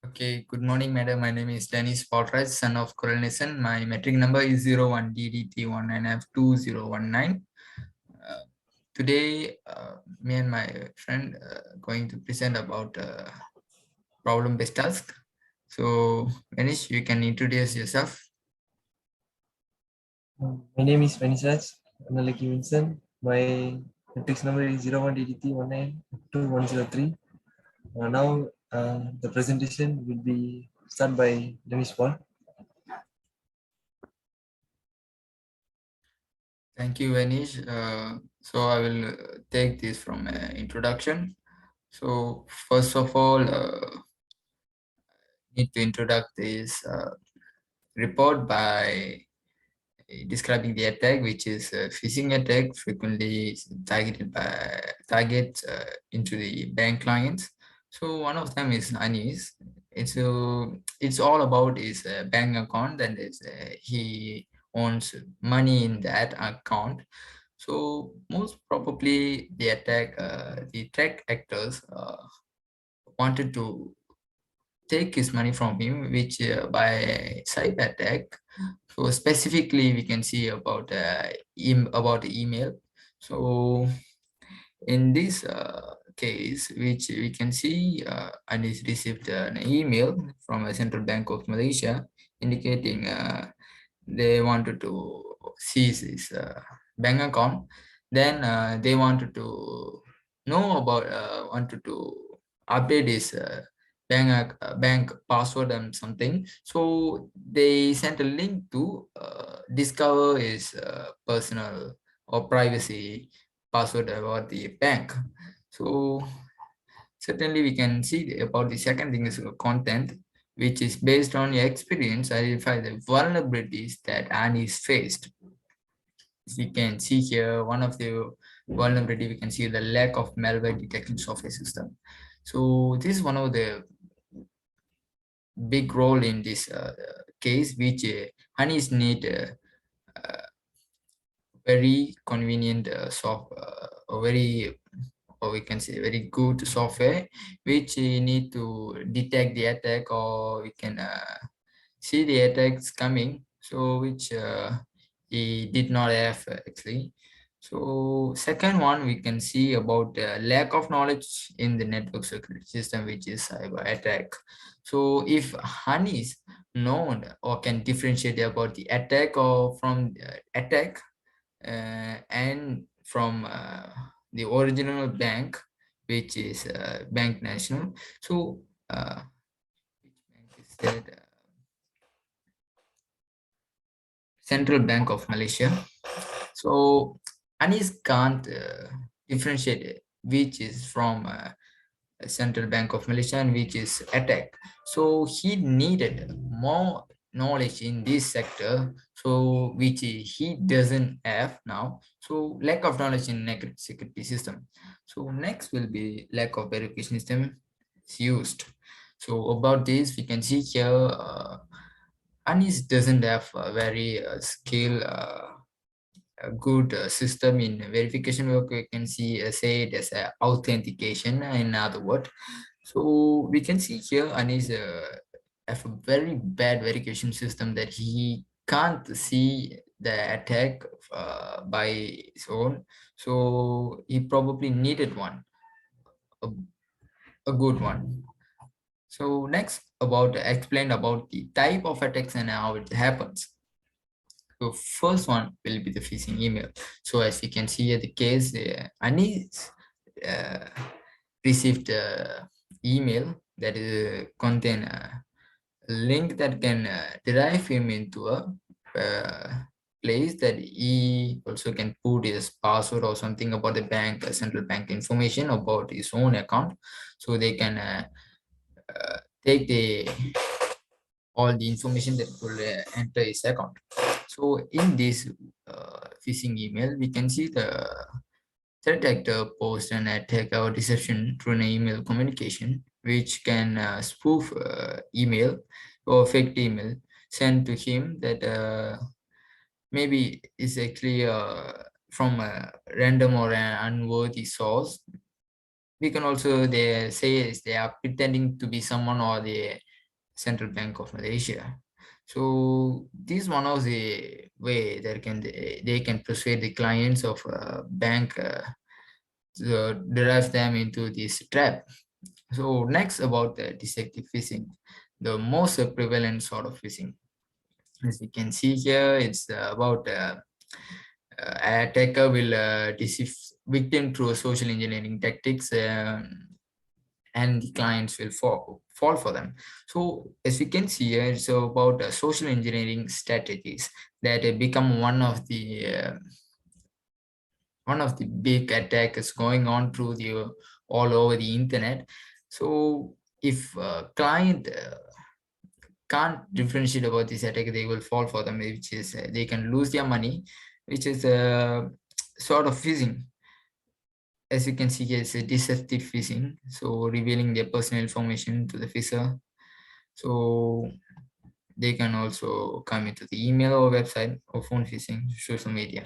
Okay, good morning, madam. My name is Cns Pbt, son of Coronation. My metric number is 01DDT19 F2019. Today, me and my friend going to present about problem-based task. So, Manish, you can introduce yourself. My name is Vanisraj Analaki Vincent. My matrix number is 01DDT192103. Now the presentation will be start by Dennis Paul. Thank you, Manish. So, I will take this from introduction. So, first of all, need to introduce this report by describing the attack, which is a phishing attack frequently target into the bank clients. So one of them is Anis. It's all about his bank account, and he owns money in that account. So most probably the attack actors wanted to take his money from him, which by cyber attack. So specifically, we can see about about the email. So in this case, which we can see, and is received an email from a central bank of Malaysia indicating they wanted to seize his bank account. Then they wanted to know about wanted to update his bank password and something. So they sent a link to discover his personal or privacy password about the bank. So certainly we can see about the second thing is content, which is based on your experience, identify the vulnerabilities that Annie's faced. As we can see here, one of the vulnerability, we can see the lack of malware detection software system. So this is one of the big role in this case, which honeys need very convenient or very, or we can say very good software, which need to detect the attack, or we can see the attacks coming. So which he did not have actually. So second one, we can see about lack of knowledge in the network security system, which is cyber attack. So if honey is known or can differentiate about the attack or from attack and from the original bank, which is Bank National. So which bank is that? Central Bank of Malaysia. So Anis can't differentiate which is from Central Bank of Malaysia and which is attack. So he needed more knowledge in this sector, so which he doesn't have now. So lack of knowledge in network security system. So next will be lack of verification system is used. So about this, we can see here Anis doesn't have a very a good system in verification work. We can see say it as authentication in other words. So we can see here Anis have a very bad verification system that he can't see the attack by his own. So he probably needed one, a, a good one. So next about explain about the type of attacks and how it happens. So first one will be the phishing email. So as you can see here, the case, Anis uh, received email that is contain a link that can derive him into a uh, place that he also can put his password or something about the bank, central bank information about his own account, so they can take the all the information that will enter his account. So in this phishing email, we can see the threat actor post an attack or deception through an email communication, which can spoof email or fake email sent to him that maybe is actually from a random or an unworthy source. we can also they say is they are pretending to be someone or the Central Bank of Malaysia. So this one of the way that they can persuade the clients of a bank to derive them into this trap. So next about the deceptive phishing, the most prevalent sort of phishing. As you can see here, it's about attacker will deceive victim through social engineering tactics, and the clients will fall for them. So as you can see here, it's about social engineering strategies that become one of the big attacks going on through the all over the internet. So if a client can't differentiate about this attack, they will fall for them, which is they can lose their money, which is sort of phishing. As you can see here, it's a deceptive phishing, so revealing their personal information to the phisher. So they can also come into the email or website or phone phishing, social media.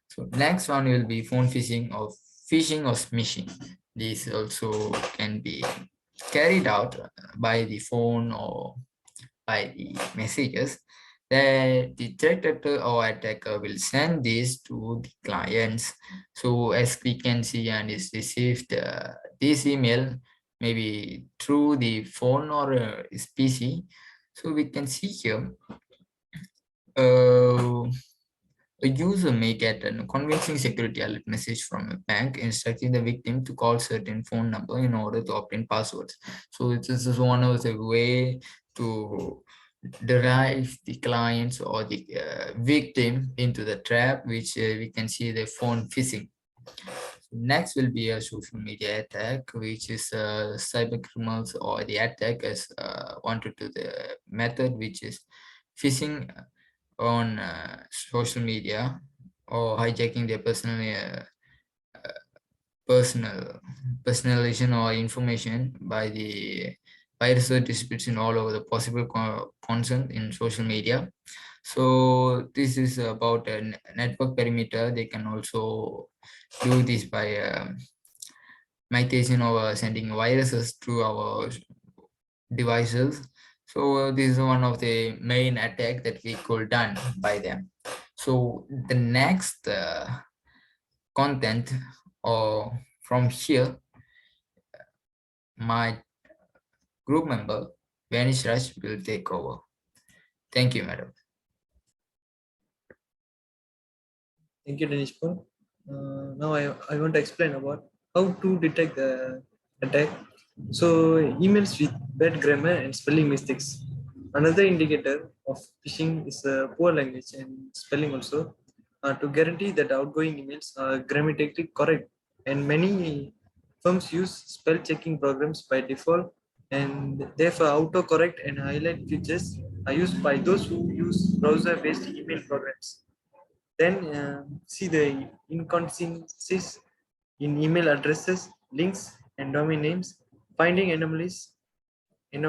So next one will be phone phishing or smishing. This also can be carried out by the phone or by the messages that the threat actor or attacker will send this to the clients. So as we can see, and is received this email maybe through the phone or his PC. So we can see here uh, a user may get a convincing security alert message from a bank instructing the victim to call certain phone number in order to obtain passwords. So this is one of the way to drive the clients or the victim into the trap, which we can see the phone phishing. Next will be a social media attack, which is cyber criminals or the attackers wanted to the method, which is phishing on social media or hijacking their personal personalization or information by the virus distribution all over the possible consent in social media. So this is about a network perimeter. They can also do this by mutation or sending viruses through our devices. So this is one of the main attack that we could done by them. So the next content or from here, my group member Vanish Raj will take over. Thank you, madam. Thank you, Danish. Now I want to explain about how to detect the attack. So emails with bad grammar and spelling mistakes. Another indicator of phishing is poor language and spelling also. To guarantee that outgoing emails are grammatically correct, and many firms use spell checking programs by default, and therefore autocorrect and highlight features are used by those who use browser-based email programs. Then see the inconsistencies in email addresses, links, and domain names. Finding anomalies in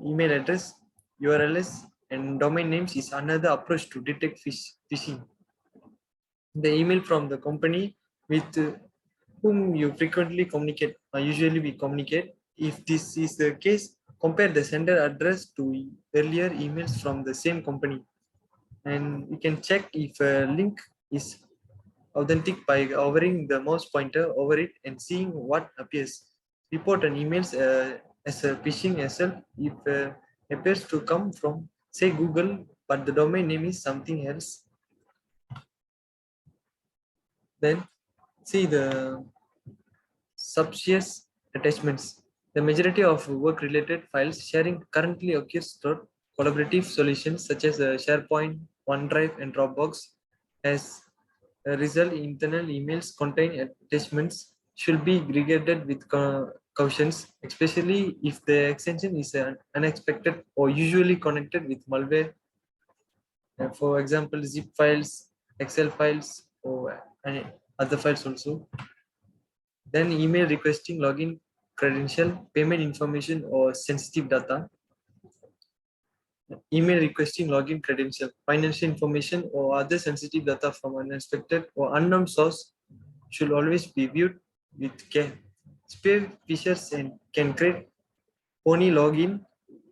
email address, URLs, and domain names is another approach to detect phishing. The email from the company with whom you frequently communicate, usually we communicate. If this is the case, compare the sender address to earlier emails from the same company, and you can check if a link is authentic by hovering the mouse pointer over it and seeing what appears. Report an email as a phishing itself if appears to come from, say, Google, but the domain name is something else. Then see the subsidious attachments. The majority of work-related files sharing currently occurs through collaborative solutions such as SharePoint, OneDrive, and Dropbox. As a result, internal emails contain attachments should be regarded with cautions, especially if the extension is unexpected or usually connected with malware. For example, zip files, Excel files, or other files also. Then email requesting login credential, payment information, or sensitive data. Email requesting login credential, financial information, or other sensitive data from unexpected or unknown source should always be viewed. with spear fishers and can create phony login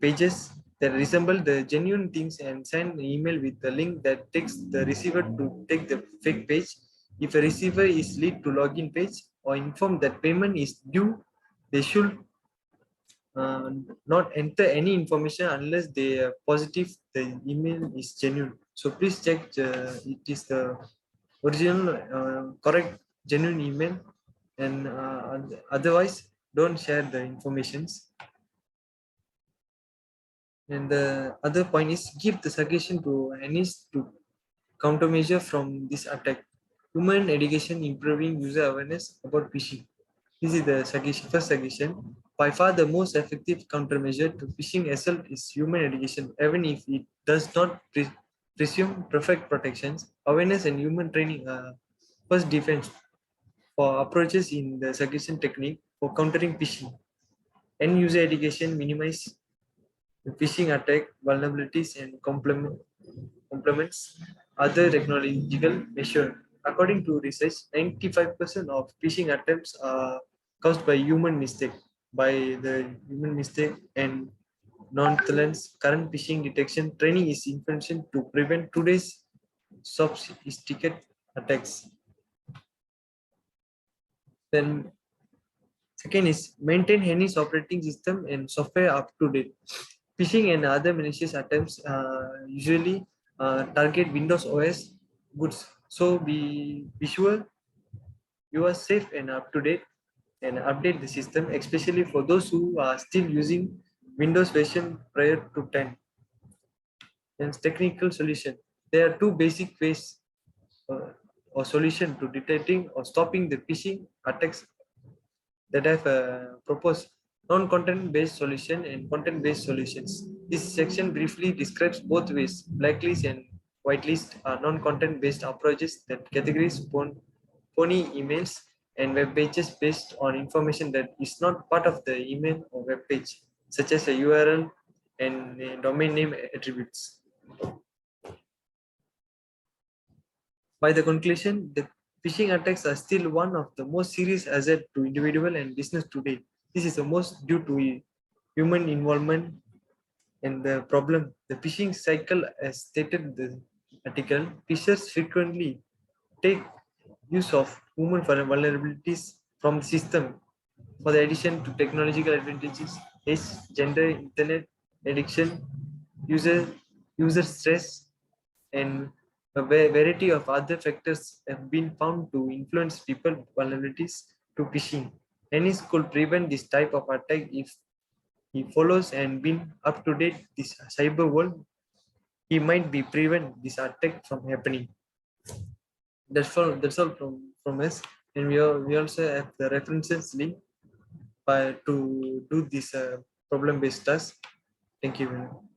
pages that resemble the genuine things and send an email with the link that takes the receiver to take the fake page. If a receiver is lead to login page or informed that payment is due, they should uh, not enter any information unless they are positive the email is genuine. So please check it is the original correct genuine email, and otherwise don't share the informations. And the other point is give the suggestion to Anis to countermeasure from this attack. Human education improving user awareness about phishing. This is the suggestion, first suggestion. By far the most effective countermeasure to phishing assault is human education, even if it does not presume perfect protections. Awareness and human training are first defense for approaches in the suggestion technique for countering phishing. End user education minimize the phishing attack vulnerabilities and complements other technological measures. According to research, 95% of phishing attempts are caused by human mistake. By the human mistake and nonetheless, current phishing detection training is essential to prevent today's sophisticated attacks. Then second is maintain Henny's operating system and software up to date. Phishing and other malicious attempts usually target Windows OS goods. So be sure you are safe and up to date and update the system, especially for those who are still using Windows version prior to 10. And technical solution. There are two basic ways or solution to detecting or stopping the phishing attacks that I've proposed: non-content based solution and content based solutions. This section briefly describes both ways. Blacklist and whitelist are non-content based approaches that categorize phony emails and web pages based on information that is not part of the email or web page, such as a URL and domain name attributes. By the conclusion, the phishing attacks are still one of the most serious assets to individual and business today. This is the most due to human involvement and the problem. The phishing cycle, as stated in the article, phishers frequently take use of human vulnerabilities from the system for the addition to technological advantages, age, gender, internet addiction, user user stress, and a variety of other factors have been found to influence people vulnerabilities to phishing. Any could prevent this type of attack if he follows and been up to date this cyber world. He might be prevent this attack from happening. That's all from us. And we also have the references link to do this problem based task. Thank you very much.